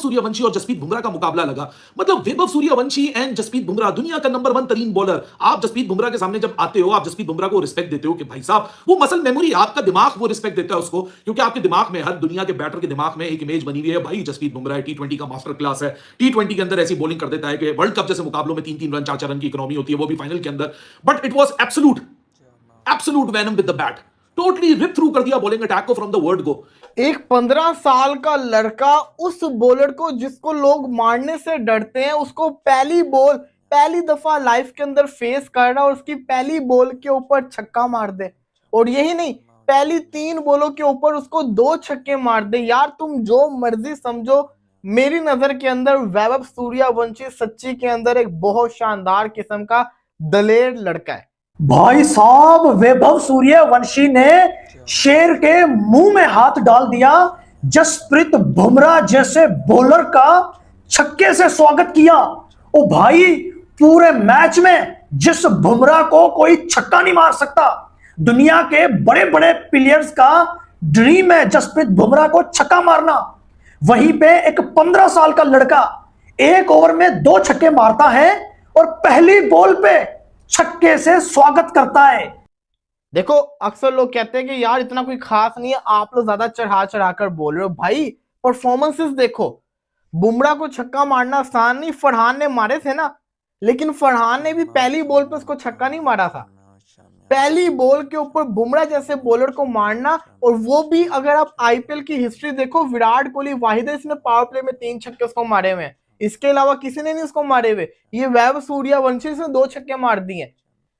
सूर्यवंशी और जसप्रीत बुमराह का मुकाबला लगा। मतलब वैभव सूर्यवंशी एंड जसप्रीत बुमराह, दुनिया का नंबर 1 तरीन बॉलर। आप जसप्रीत बुमराह के सामने जब आते हो, आप जसप्रीत बुमराह को रिस्पेक्ट देते हो कि भाई साहब वो मसल मेमोरी, आपका दिमाग वो रिस्पेक्ट देता है उसको, क्योंकि आपके दिमाग में, हर दुनिया के बैटर के दिमाग में एक इमेज बनी हुई है, भाई जसप्रीत बुमराह टी20 का मास्टर क्लास है, टी20 के अंदर ऐसी बॉलिंग कर देता है कि वर्ल्ड कप जैसे मुकाबलों में 3-3 रन 4-4 रन की इकोनॉमी होती है, वो भी फाइनल के अंदर। But it was absolute venom with the bat, totally rip through कर दिया बॉलिंग अटैक को फ्रॉम द वर्ड गो। एक 15 साल का लड़का उस बॉलर को जिसको लोग मारने से डरते हैं, उसको पहली दफा लाइफ के अंदर फेस कर रहा और उसकी पहली बॉल के ऊपर छक्का मार दे। और यही नहीं, पहली 3 बॉलों के ऊपर उसको 2 छक्के मार दे। यार तुम जो मर्जी समझो, मेरी नजर के अंदर वैभव सूर्यवंशी सच्ची के अंदर एक बहुत शानदार किस्म का दलेर लड़का है। भाई साहब, वैभव सूर्यवंशी ने शेर के मुंह में हाथ डाल दिया। जसप्रीत बुमराह जैसे बॉलर का छक्के से स्वागत किया। ओ भाई, पूरे मैच में जिस बुमराह को कोई छक्का नहीं मार सकता, दुनिया के बड़े बड़े प्लेयर्स का ड्रीम है जसप्रीत बुमराह को छक्का मारना। वहीं पे एक 15 साल का लड़का 1 ओवर में 2 छक्के मारता है और पहली बॉल पे छक्के से स्वागत करता है। देखो, अक्सर लोग कहते हैं कि यार इतना कोई खास नहीं है, आप लोग ज्यादा चढ़ा कर बोल रहे हो। भाई परफॉर्मेंसेस देखो, बुमराह को छक्का मारना आसान नहीं, फरहान ने मारे थे ना, लेकिन फरहान ने भी पहली बॉल पे उसको छक्का नहीं मारा था। पहली बॉल के ऊपर बुमराह जैसे बॉलर को मारना, और वो भी अगर आप आईपीएल की हिस्ट्री देखो, विराट कोहली वाहिद है इसने पावर प्ले में 3 छक्के उसको मारे हुए हैं, इसके अलावा किसी ने नहीं उसको मारे हुए। ये वैभव सूर्यवंशी से 2 छक्के मार दिए।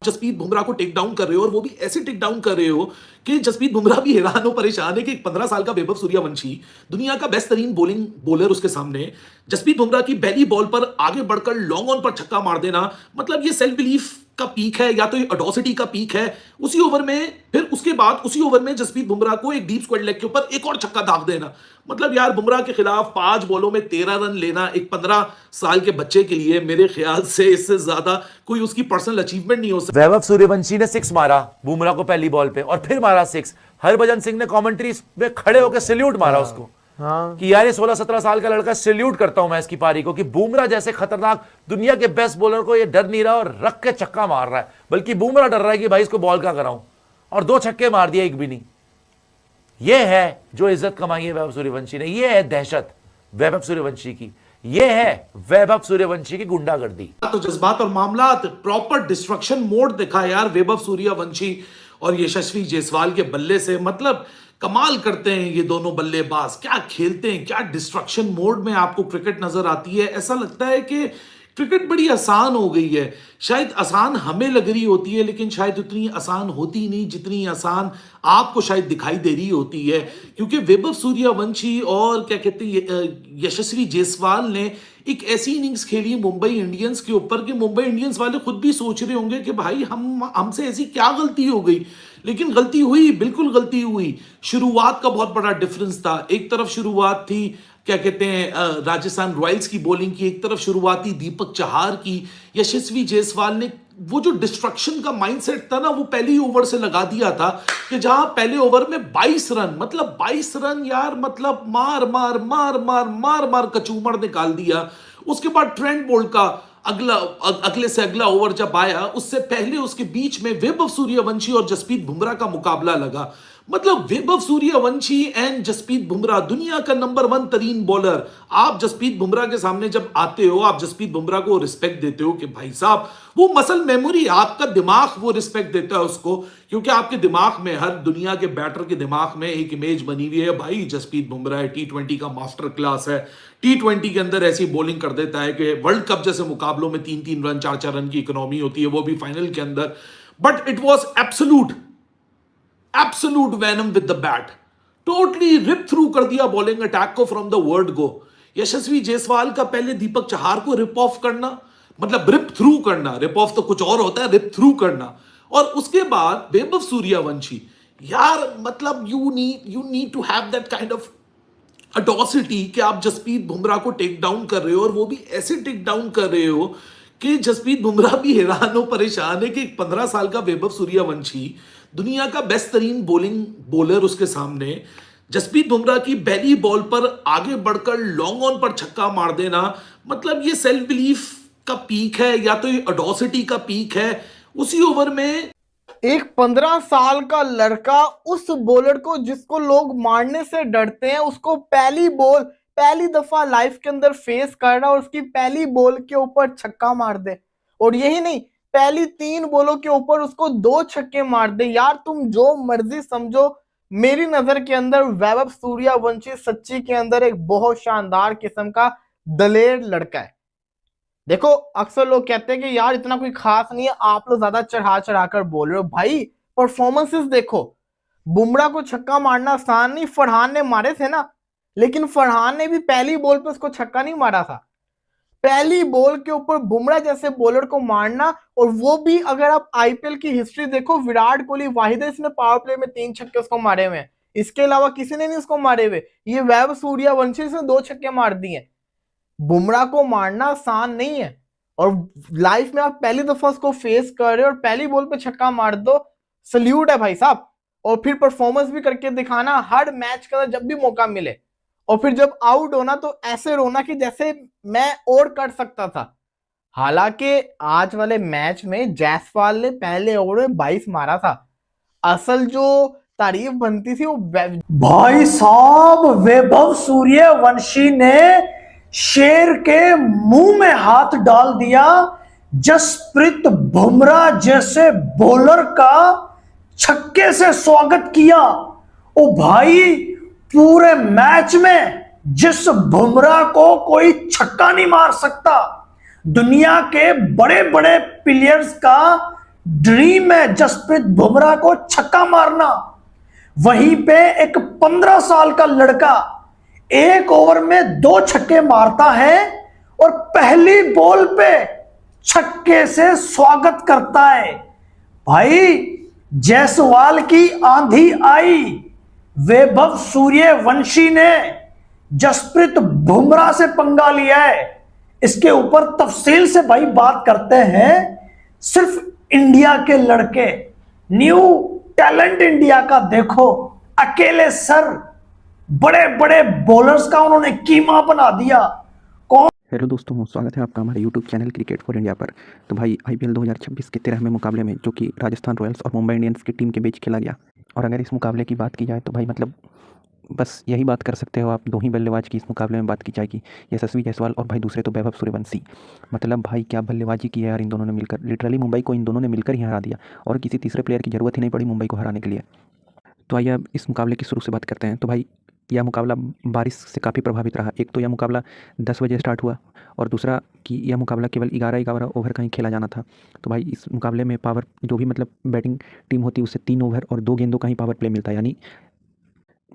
जसप्रीत बुमराह को टेक डाउन कर रहे हो, और वो भी ऐसे टेक डाउन कर रहे हो कि जसप्रीत बुमराह भी हैरान हो, परेशान है कि 15 साल का वैभव सूर्यवंशी, दुनिया का बेस्ट तरीन बॉलिंग बॉलर, उसके सामने जसप्रीत बुमराह की पहली बॉल पर आगे बढ़कर लॉन्ग ऑन पर छक्का मार देना, मतलब ये सेल्फ बिलीफ का पीक है या तो ये अडोसिटी का पीक है। उसी ओवर में, फिर उसके बाद उसी ओवर में जसप्रीत बुमराह को एक डीप स्क्वायर लेग के ऊपर एक और छक्का दाग देना, मतलब यार बुमराह के खिलाफ 5 बॉलों में 13 रन लेना एक 15 साल के बच्चे के लिए, मेरे ख्याल से इससे ज्यादा कोई उसकी पर्सनल अचीवमेंट नहीं हो सकता। वैभव सूर्यवंशी ने 6 मारा बुमराह को पहली बॉल पे, और फिर मारा 6। हरभजन सिंह ने कमेंट्री में खड़े होकर सैल्यूट मारा उसको, कि यार ये 16-17 साल का लड़का, सैल्यूट करता हूं मैं इसकी पारी को, कि बुमराह जैसे खतरनाक दुनिया के बेस्ट बॉलर को ये डर नहीं रहा और रख के छक्का मार रहा है, बल्कि बुमराह डर रहा है कि भाई इसको बॉल कहां कराऊं, और 2 छक्के मार दिया, एक भी नहीं। ये है जो इज्जत कमाई है वैभव सूर्यवंशी ने, ये है दहशत वैभव सूर्यवंशी की, ये है वैभव सूर्यवंशी की गुंडागर्दी। तो जज्बात और मामलात, प्रॉपर डिस्ट्रक्शन मोड दिखा यार वैभव सूर्यवंशी और यशस्वी जायसवाल के बल्ले से। मतलब कमाल करते हैं ये दोनों बल्लेबाज, क्या खेलते हैं, क्या डिस्ट्रक्शन मोड में आपको क्रिकेट नजर आती है। ऐसा लगता है कि क्रिकेट बड़ी आसान हो गई है। शायद आसान हमें लग रही होती है, लेकिन शायद उतनी आसान होती नहीं जितनी आसान आपको शायद दिखाई दे रही होती है, क्योंकि वैभव सूर्यवंशी और क्या कहते हैं यशस्वी जायसवाल ने एक ऐसी इनिंग्स खेली मुंबई इंडियंस के ऊपर कि मुंबई इंडियंस वाले खुद भी सोच रहे होंगे कि भाई हमसे ऐसी क्या गलती हो गई, लेकिन गलती हुई, बिल्कुल गलती हुई। शुरुआत का बहुत बड़ा डिफरेंस था। एक तरफ शुरुआत थी क्या कहते हैं राजस्थान रॉयल्स की बॉलिंग की, एक तरफ शुरुआत थी दीपक चहार की। यशस्वी जायसवाल ने वो जो डिस्ट्रक्शन का माइंडसेट था ना, वो पहले ही ओवर से लगा दिया था, कि जहां पहले ओवर में 22 रन, मतलब 22 रन यार, मतलब मार मार मार मार मार मार कचूमर निकाल दिया। उसके बाद ट्रेंट बोल्ट का अगले से अगला ओवर जब आया, उससे पहले उसके बीच में वैभव सूर्यवंशी और जसप्रीत बुमराह का मुकाबला लगा। मतलब वैभव सूर्यवंशी एंड जसप्रीत बुमराह, दुनिया का नंबर 1 तरीन बॉलर। आप जसप्रीत बुमराह के सामने जब आते हो, आप जसप्रीत बुमराह को रिस्पेक्ट देते हो कि भाई साहब वो मसल मेमोरी, आपका दिमाग वो रिस्पेक्ट देता है उसको, क्योंकि आपके दिमाग में, हर दुनिया के बैटर के दिमाग में एक इमेज बनी हुई है, भाई जसप्रीत बुमराह टी20 का मास्टर क्लास है, टी20 के अंदर ऐसी बॉलिंग कर देता है कि वर्ल्ड कप जैसे मुकाबलों में 3-3 रन 4-4 रन की इकोनॉमी होती है, वो भी फाइनल के अंदर। But it was absolute venom with the bat, totally rip through कर दिया बॉलिंग अटैक को from the word go. Yashasvi Jaiswal का पहले दीपक चहार को रिप ऑफ करना, मतलब रिप थ्रू करना, रिप ऑफ तो कुछ और होता है, रिप थ्रू करना, और उसके बाद वैभव सूर्यवंशी, यार मतलब you need to have that kind of audacity कि आप जसप्रीत बुमराह को टेक डाउन कर रहे हो, और वो भी ऐसे टेक डाउन कर रहे हो कि जसप्रीत बुमराह भी हैरान हो, परेशान है कि 15 साल का वैभव सूर्यवंशी, दुनिया का बेस्ट तरीन बॉलिंग बॉलर, उसके सामने जसप्रीत बुमराह की पहली बॉल पर आगे बढ़कर लॉन्ग ऑन पर छक्का मार देना, मतलब ये सेल्फ बिलीफ का पीक है या तो ये अडोसिटी का पीक है। उसी ओवर में एक 15 साल का लड़का उस बॉलर को जिसको लोग मारने से डरते हैं, उसको पहली दफा लाइफ के अंदर फेस कर रहा है और उसकी पहली बॉल के ऊपर छक्का मार दे। और यही नहीं, पहली 3 बॉलों के ऊपर उसको 2 छक्के मार दे। यार तुम जो मर्जी समझो, मेरी नजर के अंदर वैभव सूर्यवंशी सच्ची के अंदर एक बहुत शानदार किस्म का दलेर लड़का है। देखो अक्सर लोग कहते हैं कि यार इतना कोई खास नहीं है, आप लोग ज्यादा चढ़ा कर बोल रहे हो। भाई परफॉर्मेंसेस देखो, बुमराह को छक्का मारना आसान नहीं, फरहान ने मारे थे ना, लेकिन फरहान ने भी पहली बॉल पे उसको छक्का नहीं मारा था। पहली बॉल के ऊपर बुमराह जैसे बॉलर को मारना, और वो भी अगर आप आईपीएल की हिस्ट्री देखो, विराट कोहली वाहिद है इसने पावर प्ले में 3 छक्के उसको मारे हुए हैं, इसके अलावा किसी ने नहीं उसको मारे हुए। ये वैभव सूर्यवंशी ने 2 छक्के मार दिए। बुमराह को मारना आसान नहीं है, और लाइफ में आप पहली दफा उसको फेस कर रहे हो और पहली बॉल पे छक्का मार दो, सल्यूट है भाई साहब। और फिर परफॉर्मेंस भी करके दिखाना हर मैच के अंदर जब भी मौका मिले, और फिर जब आउट होना तो ऐसे रोना कि जैसे मैं और कर सकता था। हालांकि आज वाले मैच में जायसवाल ने पहले ओवर में 22 मारा था, असल जो तारीफ बनती थी वो भाई साहब वैभव सूर्यवंशी ने शेर के मुंह में हाथ डाल दिया। जसप्रीत बुमराह जैसे बॉलर का छक्के से स्वागत किया। ओ भाई पूरे मैच में जिस बुमराह को कोई छक्का नहीं मार सकता, दुनिया के बड़े बड़े प्लेयर्स का ड्रीम है जसप्रीत बुमराह को छक्का मारना। वहीं पे एक 15 साल का लड़का 1 ओवर में 2 छक्के मारता है और पहली बॉल पे छक्के से स्वागत करता है। भाई जायसवाल की आंधी आई, वैभव सूर्यवंशी ने जसप्रीत बुमराह से पंगा लिया है। इसके ऊपर तफसील से भाई बात करते हैं। सिर्फ इंडिया के लड़के, न्यू टैलेंट इंडिया का देखो, अकेले सर बड़े बड़े बॉलर्स का उन्होंने कीमा बना दिया। हेलो दोस्तों, स्वागत है आपका हमारे YouTube channel cricket for India पर। तो भाई आईपीएल 2026 के 13वें मुकाबले में जो कि राजस्थान रॉयल्स और मुंबई इंडियंस की टीम के बीच खेला गया, और अगर इस मुकाबले की बात की जाए तो भाई मतलब बस यही बात कर सकते हो आप, 2 ही बल्लेबाज की इस मुकाबले में बात की जाएगी, यशस्वी जायसवाल और भाई दूसरे तो वैभव सूर्यवंशी। मतलब भाई क्या बल्लेबाजी की है यार इन दोनों ने मिलकर, लिटरली मुंबई को इन दोनों ने मिलकर ही हरा दिया और किसी तीसरे प्लेयर की ज़रूरत ही नहीं पड़ी मुंबई को हराने के लिए। तो आइए अब इस मुकाबले की शुरू से बात करते हैं। तो भाई यह मुकाबला बारिश से काफ़ी प्रभावित रहा। एक तो यह मुकाबला 10 बजे स्टार्ट हुआ, और दूसरा कि यह मुकाबला केवल 11 ओवर का ही खेला जाना था। तो भाई इस मुकाबले में पावर जो भी मतलब बैटिंग टीम होती है उससे 3 ओवर और 2 गेंदों का ही पावर प्ले मिलता है, यानी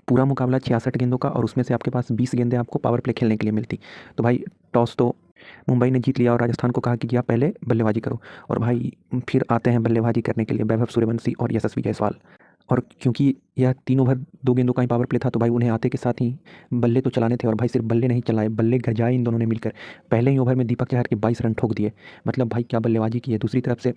पूरा मुकाबला 66 गेंदों का, और उसमें से आपके पास 20 गेंदें आपको पावर प्ले खेलने के लिए मिलती। तो भाई टॉस तो मुंबई ने जीत लिया और राजस्थान को कहा कि आप पहले बल्लेबाजी करो, और भाई फिर आते हैं बल्लेबाजी करने के लिए वैभव सूर्यवंशी और यशस्वी जायसवाल। और क्योंकि यह 3 ओवर 2 गेंदों का ही पावर प्ले था तो भाई उन्हें आते के साथ ही बल्ले तो चलाने थे, और भाई सिर्फ बल्ले नहीं चलाए, बल्ले गजाए इन दोनों ने मिलकर। पहले ही ओवर में दीपक चहर के 22 रन ठोक दिए। मतलब भाई क्या बल्लेबाजी की है। दूसरी तरफ से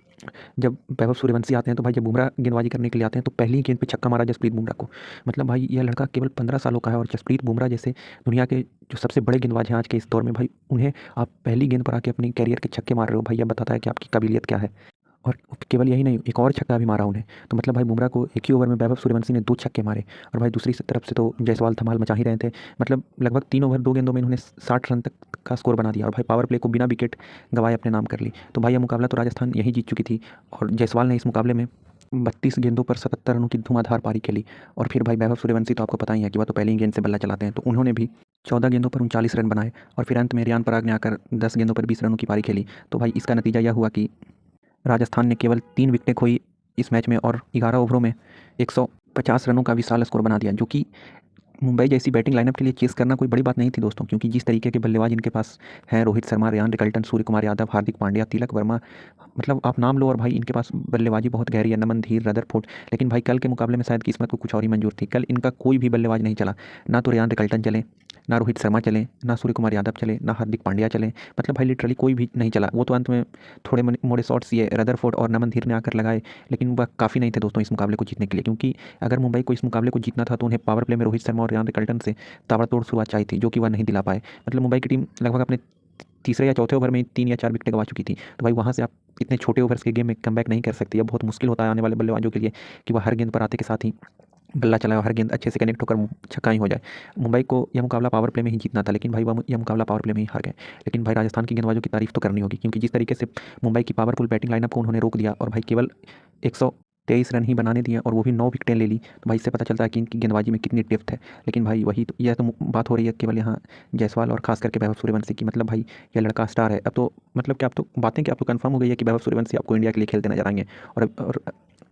जब वैभव सूर्यवंशी आते हैं तो भाई जब बुमराह गेंदबाजी करने के लिए आते हैं तो पहली ही गेंद पे छक्का मारा जसप्रीत बुमराह को। मतलब भाई यह लड़का केवल 15 सालों का है, और जसप्रीत बुमराह जैसे दुनिया के जो सबसे बड़े गेंदबाज हैं आज के इस दौर में, भाई उन्हें आप पहली गेंद पर आके अपनी कैरियर के छक्के मार रहे हो। भाई यह बताता है कि आपकी काबिलियत क्या है। और केवल यही नहीं, एक और छक्का भी मारा उन्हें। तो मतलब भाई बुमराह को एक ही ओवर में वैभव सूर्यवंशी ने 2 छक्के मारे, और भाई दूसरी तरफ से तो जायसवाल धमाल मचा ही रहे थे। मतलब लगभग 3 ओवर 2 गेंदों में इन्होंने 60 रन तक का स्कोर बना दिया, और भाई पावर प्ले को बिना विकेट गंवाए अपने नाम कर ली। तो भाई यह मुकाबला तो राजस्थान यही जीत चुकी थी, और जायसवाल ने इस मुकाबले में 32 गेंदों पर 77 रनों की धुआंधार पारी खेली। और फिर भाई वैभव सूर्यवंशी तो आपको पता ही है कि वह तो पहली ही गेंद से बल्ला चलाते हैं, तो उन्होंने भी 14 गेंदों पर 39 रन बनाए, और फिर अंत में रियान पराग ने आकर 10 गेंदों पर 20 रनों की पारी खेली। तो भाई इसका नतीजा यह हुआ कि राजस्थान ने केवल 3 विकेटें खोई इस मैच में, और 11 ओवरों में 150 रनों का विशाल स्कोर बना दिया, जो कि मुंबई जैसी बैटिंग लाइनअप के लिए चेस करना कोई बड़ी बात नहीं थी दोस्तों। क्योंकि जिस तरीके के बल्लेबाज इनके पास हैं, रोहित शर्मा, रियान रिकल्टन, सूर्य कुमार यादव, हार्दिक पांड्या, तिलक वर्मा, मतलब आप नाम लो, और भाई इनके पास बल्लेबाजी बहुत गहरी है, नमन धीर, रदरफोर्ड। लेकिन भाई कल के मुकाबले में शायद किस्मत को कुछ और ही मंजूर थी। कल इनका कोई भी बल्लेबाज नहीं चला, ना तो रियान रिकल्टन चले, ना रोहित शर्मा चले, ना सूर्य कुमार यादव चले, ना हार्दिक पांड्या चले, मतलब भाई लिटरली कोई भी नहीं चला। वो तो अंत में थोड़े मोड़े शॉट्स ये रदरफोर्ड और नमन धीर ने आकर लगाए, लेकिन वह काफ़ी नहीं थे दोस्तों इस मुकाबले को जीतने के लिए, क्योंकि अगर मुंबई को इस मुकाबले को जीतना था तो उन्हें पावर प्ले में रोहित शर्मा और रियान रिकल्टन से ताबड़तोड़ शुरुआत चाहिए थी, जो कि वह नहीं दिला पाए। मतलब मुंबई की टीम लगभग अपने तीसरे या चौथे ओवर में 3 या 4 विकेटें गवा चुकी थी। तो भाई वहाँ से आप इतने छोटे ओवर्स के गेम में कमबैक नहीं कर सकती। अब बहुत मुश्किल होता है आने वाले बल्लेबाजों के लिए कि वह हर गेंद पर आते के साथ ही बल्ला चलाए और हर गेंद अच्छे से कनेक्ट होकर छक्का ही हो जाए। मुंबई को यह मुकाबला पावर प्ले में ही जीतना था, लेकिन भाई वह यह मुकाबला पावर प्ले में ही हार गए। लेकिन भाई राजस्थान की गेंदबाजों की तारीफ तो करनी होगी, क्योंकि जिस तरीके से मुंबई की पावरफुल बैटिंग लाइनअप को उन्होंने रोक दिया और भाई केवल 123 रन ही बनाने दिए और वो भी 9 विकेटें ले ली, तो भाई इससे पता चलता है कि इनकी गेंदबाजी में कितनी डेप्थ है। लेकिन भाई वही तो, यह तो बात हो रही है केवल यहाँ जायसवाल और खास करके वैभव सूर्यवंशी की। मतलब भाई यह लड़का स्टार है। अब तो मतलब कि आप तो बातें कि आप तो कंफर्म हो गई है कि वैभव सूर्यवंशी आपको इंडिया के लिए खेलते नजर आएंगे, और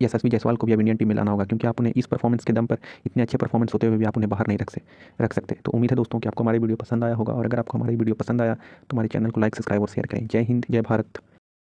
यशस्वी जायसवाल को भी अब इंडियन टीम में लाना होगा, क्योंकि आप उन्हें इस परफॉर्मेंस के दम पर, इतने अच्छे परफॉर्मेंस होते हुए भी आप उन्हें बाहर नहीं रख सकते। तो उम्मीद है दोस्तों कि आपको हमारी वीडियो पसंद आया होगा, और अगर आपको हमारी वीडियो पसंद आया तो हमारे चैनल को लाइक, सब्सक्राइब और शेयर करें। जय हिंद, जय भारत।